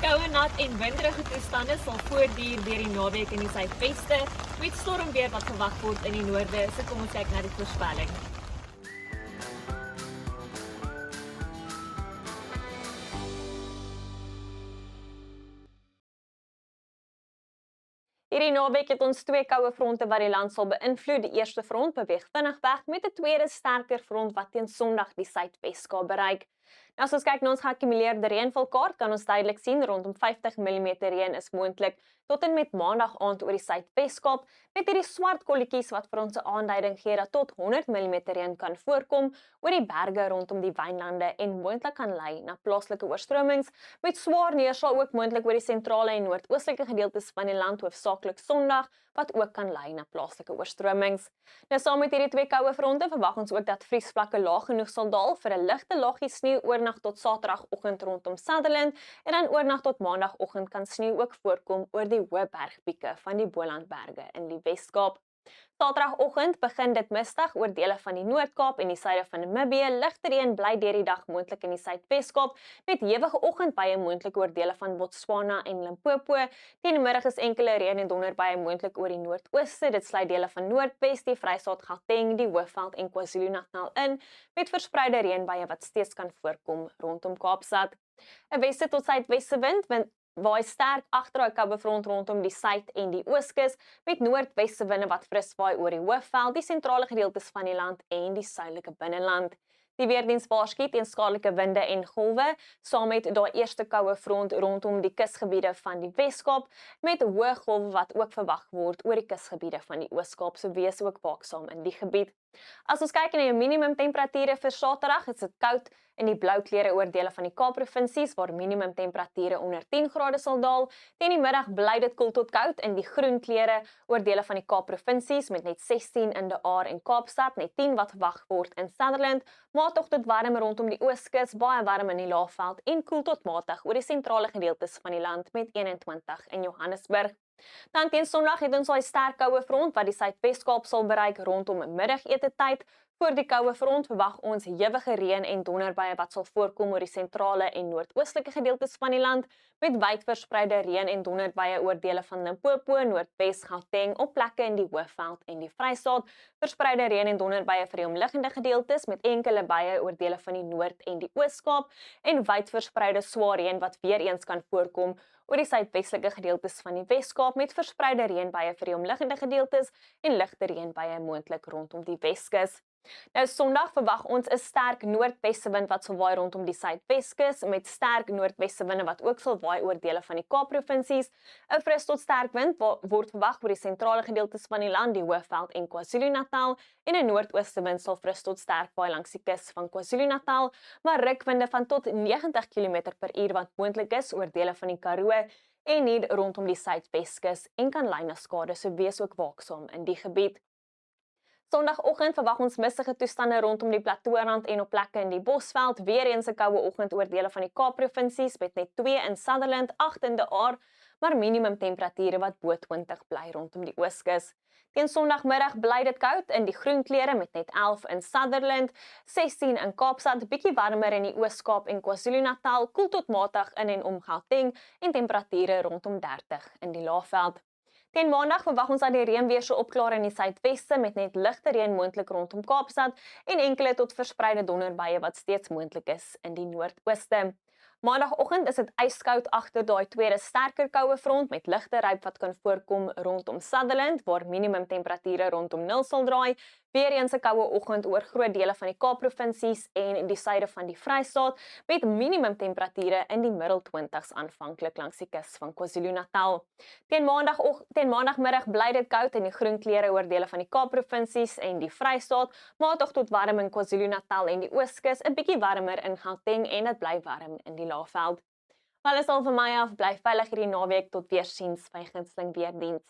Koue, nat en winderige toestande sal voortduur deur die naweek in die suidweste, met stormweer wat verwag word in die noorde. So kom ons kyk na die voorspelling. Hierdie naweek het ons twee koue fronte wat die land sal beïnvloed. Die eerste front beweeg vinnig weg met 'n tweede sterker front wat teen Sondag die Suidweskaap bereik. Nou as ons kyk na ons geakkumuleerde reënvalkaart, kan ons duidelik sien rondom 50 mm reën is moontlik tot en met Maandag aand oor die Suidweskaap, met hierdie swart kolletjies wat vir ons 'n aanduiding gee dat tot 100 mm reën kan voorkom oor die berge rondom die wynlande en moontlik kan lei na plaaslike oorstromings, met swaar neerslag ook moontlik oor die sentrale en noordoostelike gedeeltes van die land, hoofsaaklik Sondag, wat ook kan lei na plaaslike oorstromings. Nou saam met hierdie twee koue fronte verwag ons ook dat vriesvlakke laag genoeg sal daal vir 'n ligte laagie sneeu oornag tot Saterdagoggend rondom Sutherland, en dan oornag tot Maandagoggend kan sneeu ook voorkom oor die hoë bergpieke van die Bolandberge in die Weskaap. Saterdagoggend begin dit mistig oor dele van die Noord-Kaap en die suide van Namibië. Ligte reën bly deur die dag moontlik in die Suidweskaap, met hewige oggendbuie moontlik oor dele van Botswana en Limpopo. Teen die middag is enkele reën en donderbuie moontlik oor die noordooste. Dit sluit dele van Noordwes, die Vrystaat, Gauteng, die Hoofveld en KwaZulu-Natal in, met verspreide reënbuie wat steeds kan voorkom rondom Kaapstad. 'n weste tot suidweste wind waai sterk agter 'n koue front rondom die suid en die ooskus, met noordweste winde wat fris waai oor die Hoofveld, die sentrale gedeeltes van die land en die suidelike binneland. Die weerdiens waarsku teen skadelike winde en golwe, saam met daai eerste koue front rondom die kusgebiede van die Weskaap, met hoë golwe wat ook verwag word oor die kusgebiede van die Oos-Kaap, so wees ook waaksaam in die gebied. As ons kyk na die minimum temperature vir Saterdag, is dit koud in die blou kleure oor dele van die Kaapprovinsies, waar minimum temperature onder 10 grade sal daal. Teen die middag bly dit koel tot koud in die groen kleure oor dele van die Kaapprovinsies, met net 16 in De Aar en Kaapstad, net 10 wat verwag word in Sutherland, matig tot warm rondom die Ooskus, baie warm in die Laagveld en koel tot matig oor die sentrale gedeeltes van die land, met 21 in Johannesburg. Dan teen Sondag het ons daai sterk koue front wat die Suidweskaap sal bereik rondom middagetetyd. Voor die koue front verwag ons hewige reën en donderbuie wat sal voorkom oor die sentrale en noordoostelike gedeeltes van die land, met wyd verspreide reën en donderbuie oor dele van Limpopo, Noordwes, Gauteng, op plekke in die Hoofveld en die Vrystaat, verspreide reën en donderbuie vir die omliggende gedeeltes, met enkele buie oor dele van die Noord- en die Oos-Kaap, en wyd verspreide swaar reën wat weer eens kan voorkom oor die suidwestelike gedeeltes van die Weskaap, met verspreide reënbuie vir die omliggende gedeeltes en ligte reënbuie moontlik rondom die Weskus. Nou Sondag verwag ons 'n sterk noordweste wind wat sal waai rondom die Suidweskus, met sterk noordweste winde wat ook sal waai oor dele van die Kaapprovinsies. 'n Fris tot sterk wind word verwag oor die sentrale gedeeltes van die land, die Hoofveld en KwaZulu-Natal, en 'n noordooste wind sal fris tot sterk waai langs die kus van KwaZulu-Natal, maar rukwinde van tot 90 km/h wat moontlik is oor dele van die Karoo en hier rondom die Suidweskus en kan lei na skade, so wees ook waaksaam in die gebied. Sondagoggend verwag ons missige toestande rondom die Plateaurand en op plekke in die Bosveld, weer eens 'n koue oggend oor dele van die Kaapprovinsies, met net 2 in Sutherland, 8 in De Aar, maar minimum temperature wat bo 20 bly rondom die Ooskus. Teen Sondagmiddag bly dit koud in die groen kleure, met net 11 in Sutherland, 16 in Kaapstad, bietjie warmer in die Oos-Kaap en KwaZulu-Natal, koel tot matig in en om Gauteng en temperature rondom 30 in die Laagveld. Teen Maandag verwag ons dat die reën weer sou opklaar in die suidweste, met net ligte reën moontlik rondom Kaapstad en enkele tot verspreide donderbuie wat steeds moontlik is in die noordooste. Maandagoggend is dit yskoud agter daai tweede sterker koue front, met ligte ryp wat kan voorkom rondom Sutherland, waar minimum temperature rondom 0 sal draai. Weer eens 'n koue oggend oor groot dele van die Kaapprovinsies en die suide van die Vrystaat, met minimum temperature in die middel 20s aanvanklik langs die kus van KwaZulu-Natal. Teen Maandagmiddag bly dit koud in die groen kleure oor dele van die Kaapprovinsies en die Vrystaat, matig tot warm in KwaZulu-Natal en die Ooskus, 'n bietjie warmer in Gauteng en dit bly warm in die Laagveld. Wel is al vir my af, bly veilig hierdie naweek, tot weersiens by gunsteling weerdiens.